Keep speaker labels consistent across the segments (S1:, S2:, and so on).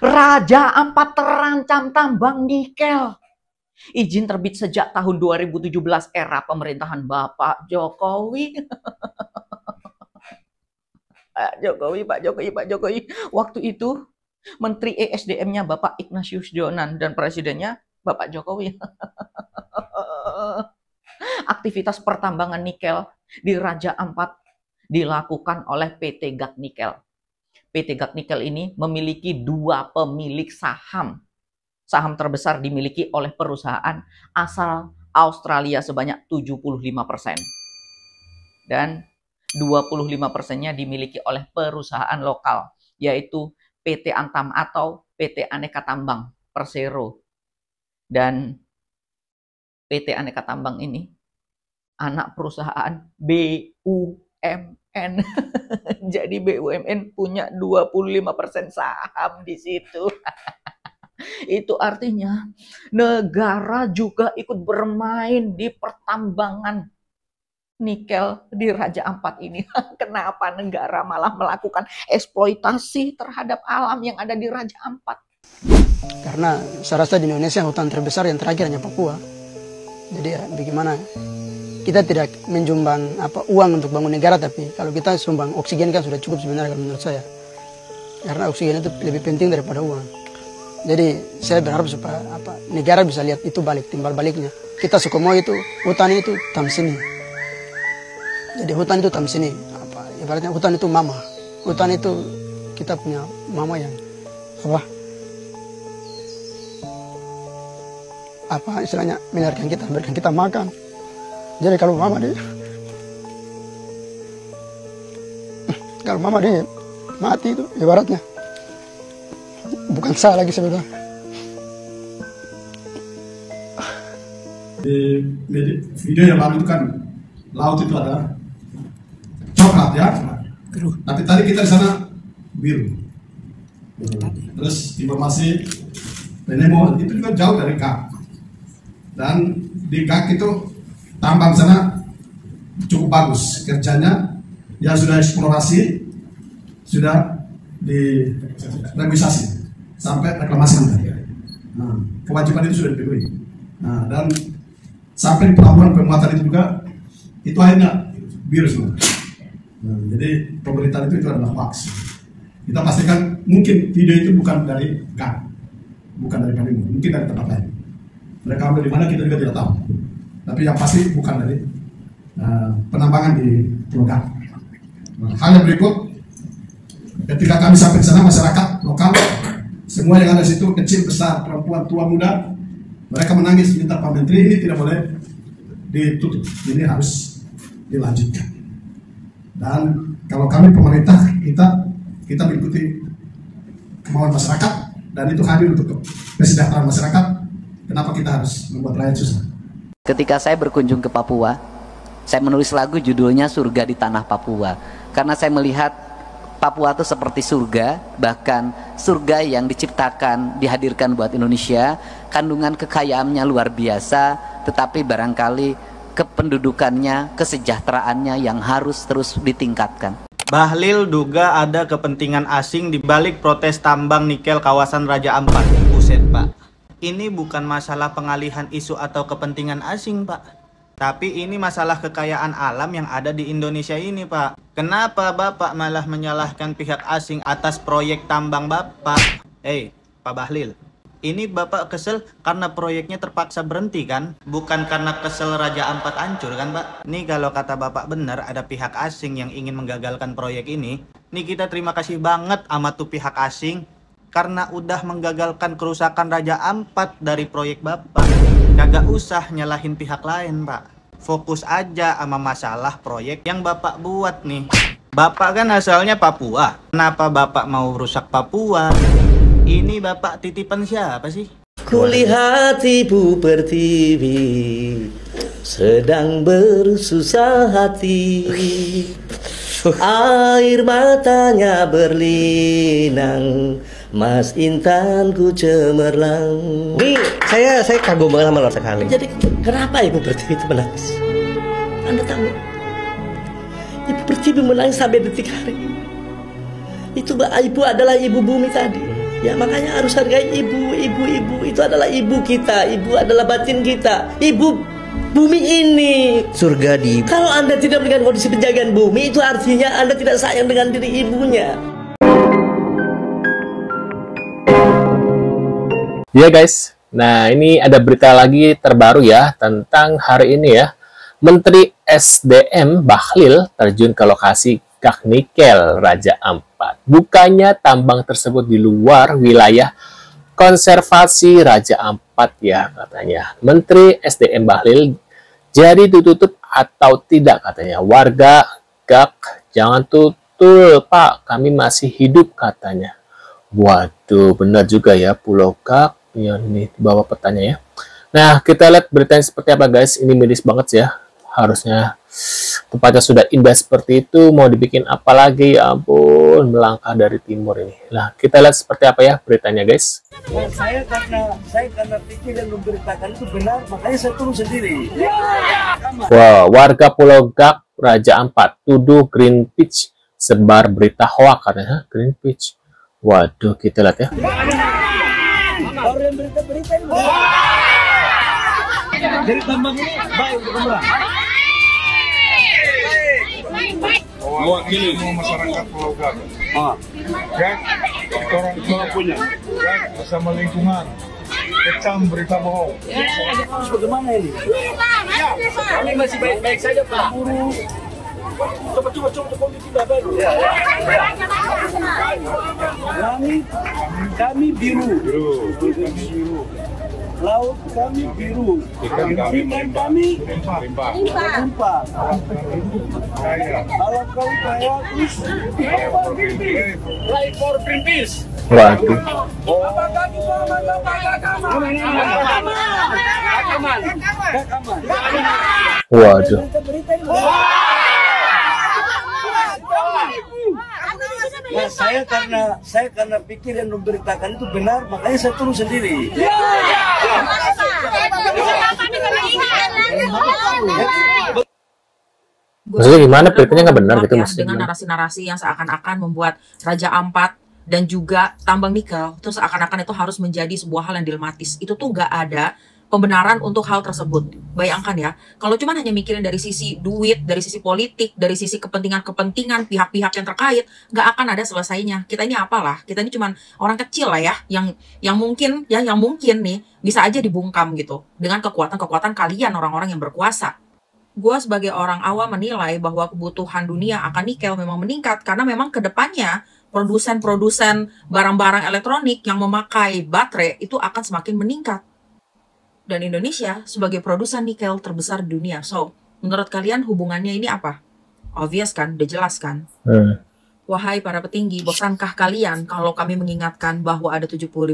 S1: Raja Ampat terancam tambang nikel. Izin terbit sejak tahun 2017 era pemerintahan Bapak Jokowi. Pak Jokowi. Waktu itu Menteri ESDM-nya Bapak Ignatius Jonan dan presidennya Bapak Jokowi. Aktivitas pertambangan nikel di Raja Ampat dilakukan oleh PT GAC Nikel. PT GAC Nikel ini memiliki 2 pemilik saham. Saham terbesar dimiliki oleh perusahaan asal Australia sebanyak 75%. Dan 25%-nya dimiliki oleh perusahaan lokal, yaitu PT Antam atau PT Aneka Tambang Persero. Dan PT Aneka Tambang ini anak perusahaan BUMN. Jadi BUMN punya 25% saham di situ. Itu artinya negara juga ikut bermain di pertambangan nikel di Raja Ampat ini. Kenapa negara malah melakukan eksploitasi terhadap alam yang ada di Raja Ampat?
S2: Karena saya rasa di Indonesia hutan terbesar yang terakhir hanya Papua. Jadi ya bagaimana kita tidak menjumbang uang untuk bangun negara, tapi kalau kita sumbang oksigen kan sudah cukup sebenarnya kalau menurut saya. Karena oksigen itu lebih penting daripada uang. Jadi saya berharap supaya negara bisa lihat itu balik, timbal baliknya. Kita Sukomo itu hutan itu tamsini. Jadi hutan itu tamsini. Ibaratnya hutan itu mama. Hutan itu kita punya mama yang istilahnya memberikan kita makan. Jadi kalau mama dia mati itu ibaratnya bukan saya lagi sebenarnya.
S3: Di video yang lalu itu kan laut itu ada coklat ya, tapi tadi kita di sana biru. Terus informasi Penemo itu juga jauh dari GAC, dan di GAC itu tambang sana cukup bagus kerjanya, yang sudah eksplorasi, sudah direvisasi sampai reklamasi. Nah, kewajiban itu sudah dipenuhi. Nah, dan sampai di pelabuhan pemuatan itu juga itu akhirnya biru semua. Nah, jadi pemerintahan itu adalah hoax. Kita pastikan mungkin video itu bukan dari GAC, bukan dari Penemo, mungkin dari tempat lain. Mereka ambil di mana kita juga tidak tahu. Tapi yang pasti bukan dari penambangan di Pulau GAC. Nah, hal yang berikut, ketika kami sampai di sana, masyarakat lokal semua yang ada di situ, kecil, besar, perempuan, tua, muda, mereka menangis minta Pak Menteri ini tidak boleh ditutup, ini harus dilanjutkan. Dan kalau kami pemerintah, kita mengikuti kemauan masyarakat, dan itu hadir untuk kesejahteraan masyarakat. Kenapa kita harus membuat rakyat susah?
S4: Ketika saya berkunjung ke Papua, saya menulis lagu judulnya Surga di Tanah Papua, karena saya melihat Papua itu seperti surga, bahkan surga yang diciptakan, dihadirkan buat Indonesia. Kandungan kekayaannya luar biasa, tetapi barangkali kependudukannya, kesejahteraannya yang harus terus ditingkatkan.
S5: Bahlil duga ada kepentingan asing di balik protes tambang nikel kawasan Raja Ampat. Buset Pak, ini bukan masalah pengalihan isu atau kepentingan asing Pak, tapi ini masalah kekayaan alam yang ada di Indonesia ini Pak. Kenapa Bapak malah menyalahkan pihak asing atas proyek tambang Bapak? Pak Bahlil, ini Bapak kesel karena proyeknya terpaksa berhenti kan? Bukan karena kesel Raja Ampat hancur kan Pak? Nih kalau kata Bapak benar ada pihak asing yang ingin menggagalkan proyek ini, nih kita terima kasih banget sama tuh pihak asing, karena udah menggagalkan kerusakan Raja Ampat dari proyek Bapak. Kagak usah nyalahin pihak lain Pak, fokus aja sama masalah proyek yang Bapak buat nih. Bapak kan asalnya Papua, kenapa Bapak mau rusak Papua? Ini Bapak titipan siapa sih?
S6: Kulihat ibu pertiwi sedang bersusah hati, air matanya berlinang, Mas Intan ku cemerlang. Ini saya kagum banget sama Lord sekali. Jadi kenapa Ibu Pertiwi itu menangis? Anda tahu? Ibu Pertiwi menangis sampai detik hari ini. Itu Ibu adalah ibu bumi tadi. Ya makanya harus hargai ibu. Ibu itu adalah ibu kita. Ibu adalah batin kita. Ibu bumi ini surga di. Kalau Anda tidak memberikan kondisi penjagaan bumi, itu artinya Anda tidak sayang dengan diri ibunya.
S7: Ya guys, nah ini ada berita lagi terbaru ya tentang hari ini ya. Menteri SDM Bahlil terjun ke lokasi Gak Nikel Raja Ampat. Bukannya tambang tersebut di luar wilayah konservasi Raja Ampat ya katanya. Menteri SDM Bahlil jadi ditutup atau tidak katanya. Warga Gak jangan tutul Pak, kami masih hidup katanya. Waduh, benar juga ya Pulau Gak. Ya, ini di bawah petanya ya. Nah, kita lihat beritanya seperti apa guys. Ini miris banget ya. Harusnya tempatnya sudah indah seperti itu, mau dibikin apa lagi? Ya ampun, melangkah dari timur ini. Nah, kita lihat seperti apa ya beritanya guys.
S6: Nah, saya karena pikir dan memberitakan itu benar, makanya saya turun sendiri.
S7: Wow, warga Pulau Gak Raja Ampat tuduh Greenpeace sebar berita hoax katanya. Greenpeace. Waduh, kita lihat ya.
S6: Orang berita-berita ini. Dari tambang ini baik untuk orang.
S8: Mewakili semua masyarakat Pulau Gak. Gak, orang tua punya. Gak bersama lingkungan. Kecam berita bohong.
S6: Harus bagaimana ini? Ini masih baik-baik saja Pak. Coba kondisi baru. Kami biru. Laut kami biru. Ikan kami melimpah. Kalau kau kaya terus Life for Greenpeace.
S7: Waduh. Waduh.
S6: Nah, saya karena pikir dan memberitakan itu benar, makanya saya turun sendiri.
S7: Maksudnya gimana? Beritanya nggak benar gitu
S1: ya,
S7: maksudnya?
S1: dengan narasi-narasi yang seakan-akan membuat Raja Ampat dan juga tambang nikel itu seakan-akan itu harus menjadi sebuah hal yang dilematis. Itu tuh nggak ada pembenaran untuk hal tersebut. Bayangkan ya, kalau cuma hanya mikirin dari sisi duit, dari sisi politik, dari sisi kepentingan-kepentingan pihak-pihak yang terkait, nggak akan ada selesainya. Kita ini apalah? Kita ini cuma orang kecil lah ya, yang mungkin nih bisa aja dibungkam gitu dengan kekuatan-kekuatan kalian orang-orang yang berkuasa. Gue sebagai orang awam menilai bahwa kebutuhan dunia akan nikel memang meningkat karena memang kedepannya produsen-produsen barang-barang elektronik yang memakai baterai itu akan semakin meningkat. Dan Indonesia sebagai produsen nikel terbesar di dunia. So, menurut kalian hubungannya ini apa? Obvious kan? Udah jelas kan? Wahai para petinggi, bosankah kalian kalau kami mengingatkan bahwa ada 75%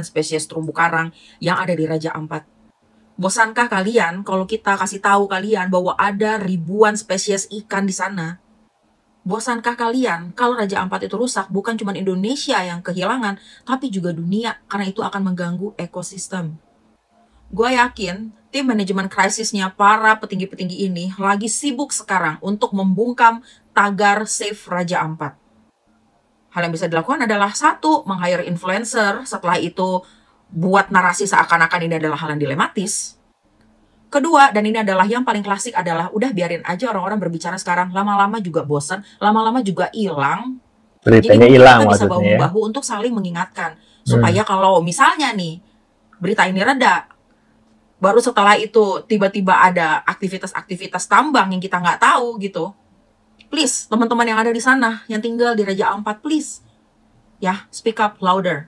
S1: spesies terumbu karang yang ada di Raja Ampat? Bosankah kalian kalau kita kasih tahu kalian bahwa ada ribuan spesies ikan di sana? Bosankah kalian kalau Raja Ampat itu rusak, bukan cuma Indonesia yang kehilangan, tapi juga dunia, karena itu akan mengganggu ekosistem. Gue yakin tim manajemen krisisnya para petinggi-petinggi ini lagi sibuk sekarang untuk membungkam tagar Save Raja Ampat. Hal yang bisa dilakukan adalah satu, meng-hire influencer, setelah itu buat narasi seakan-akan ini adalah hal yang dilematis. Kedua, dan ini adalah yang paling klasik adalah udah biarin aja orang-orang berbicara sekarang, lama-lama juga bosan, lama-lama juga hilang.
S7: Beritanya hilang
S1: maksudnya. Kita bisa bahu-bahu untuk saling mengingatkan. Supaya kalau misalnya nih, berita ini reda, baru setelah itu tiba-tiba ada aktivitas-aktivitas tambang yang kita nggak tahu gitu. Please, teman-teman yang ada di sana, yang tinggal di Raja Ampat, please. Ya, speak up louder.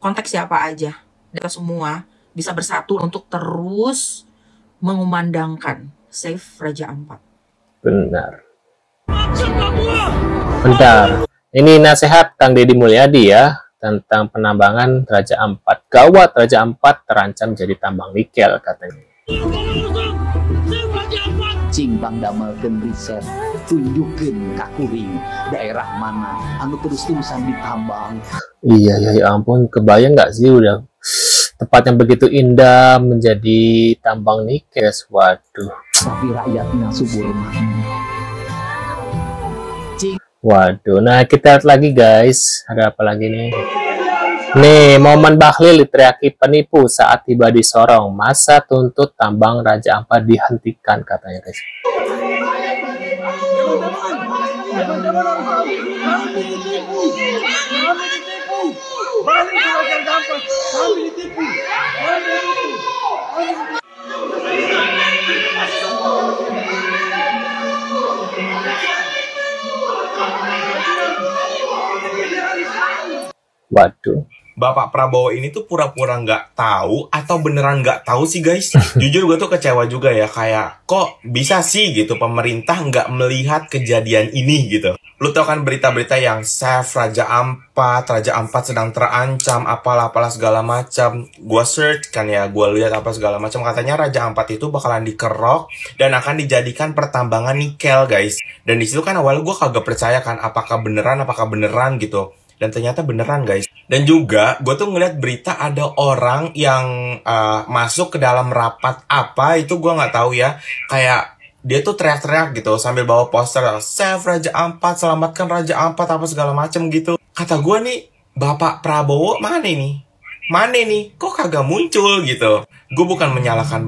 S1: Konteks siapa aja. Kita semua bisa bersatu untuk terus mengumandangkan Save Raja Ampat.
S7: Benar. Bentar. Ini nasihat Kang Deddy Mulyadi ya. Tentang penambangan Raja Ampat. Gawat, Raja Ampat terancam jadi tambang nikel katanya.
S4: Cing damel riset, tunjukin kakuring daerah mana anu terus-terusan ditambang.
S7: Iya ya ampun, kebayang nggak sih udah tempat yang begitu indah menjadi tambang nikel. Waduh.
S4: Tapi rakyatnya subur makmur.
S7: Waduh, nah kita lihat lagi guys, ada apa lagi nih? Nih, momen Bahlil diteriaki penipu saat tiba di Sorong. Masa tuntut tambang Raja Ampat dihentikan, katanya guys. Waduh.
S9: Bapak Prabowo ini tuh pura-pura nggak tahu atau beneran nggak tahu sih guys. Jujur gue tuh kecewa juga ya, kayak kok bisa sih gitu pemerintah nggak melihat kejadian ini gitu. Lu tau kan berita-berita yang save Raja Ampat sedang terancam, apalah segala macam. Gue search kan ya, gue lihat apa segala macam, katanya Raja Ampat itu bakalan dikerok dan akan dijadikan pertambangan nikel guys. Dan disitu kan awalnya gue kagak percaya kan apakah beneran gitu. Dan ternyata beneran guys. Dan juga gue tuh ngeliat berita ada orang yang masuk ke dalam rapat apa itu gue nggak tahu ya. Kayak dia tuh teriak-teriak gitu sambil bawa poster save Raja Ampat, selamatkan Raja Ampat apa segala macem gitu. Kata gue nih, Bapak Prabowo mana nih? Kok kagak muncul gitu. Gue bukan menyalahkan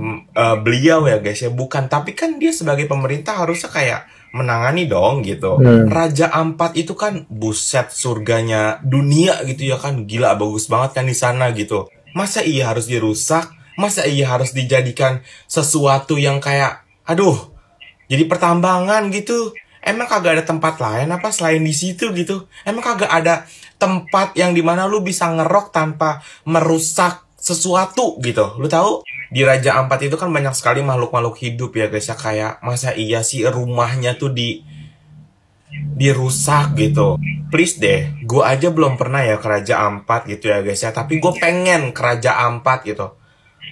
S9: beliau ya guys ya, bukan. Tapi kan dia sebagai pemerintah harusnya kayak menangani dong gitu. Raja Ampat itu kan buset surganya dunia gitu ya kan, gila bagus banget kan di sana gitu. Masa iya harus dirusak? Masa iya harus dijadikan sesuatu yang kayak aduh, jadi pertambangan gitu? Emang kagak ada tempat lain apa selain di situ gitu? Emang kagak ada tempat yang dimana lu bisa ngerok tanpa merusak sesuatu gitu? Lu tahu? Di Raja Ampat itu kan banyak sekali makhluk-makhluk hidup ya guys ya. Kayak masa iya sih rumahnya tuh dirusak gitu. Please deh, gue aja belum pernah ya ke Raja Ampat gitu ya guys ya. Tapi gue pengen ke Raja Ampat gitu.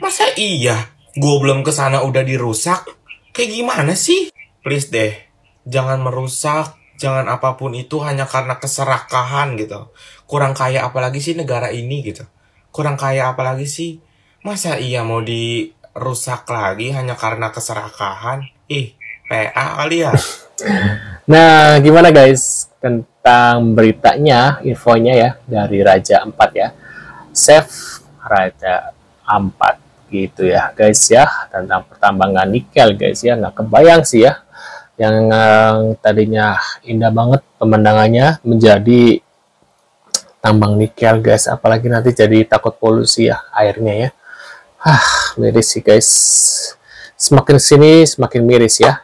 S9: Masa iya gue belum kesana udah dirusak? Kayak gimana sih? Please deh, jangan merusak, jangan apapun itu hanya karena keserakahan gitu. Kurang kaya apalagi sih negara ini gitu. Kurang kaya apalagi sih? Masa iya mau dirusak lagi hanya karena keserakahan? PA kali ya.
S7: Nah, gimana guys tentang beritanya, infonya ya dari Raja Ampat ya. Save Raja Ampat gitu ya guys ya, tentang pertambangan nikel guys ya. Nggak kebayang sih ya, yang tadinya indah banget pemandangannya menjadi tambang nikel guys. Apalagi nanti jadi takut polusi ya airnya ya. Miris sih guys. Semakin sini semakin miris ya.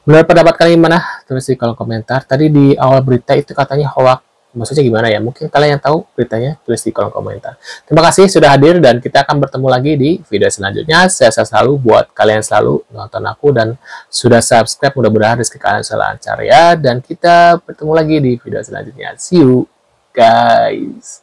S7: Menurut pendapat kalian gimana? Tulis di kolom komentar. Tadi di awal berita itu katanya hoax. Maksudnya gimana ya? Mungkin kalian yang tahu beritanya, tulis di kolom komentar. Terima kasih sudah hadir dan kita akan bertemu lagi di video selanjutnya. Saya selalu buat kalian selalu nonton aku dan sudah subscribe. Mudah-mudahan rezeki kalian selalu lancar ya. Dan kita bertemu lagi di video selanjutnya. See you guys.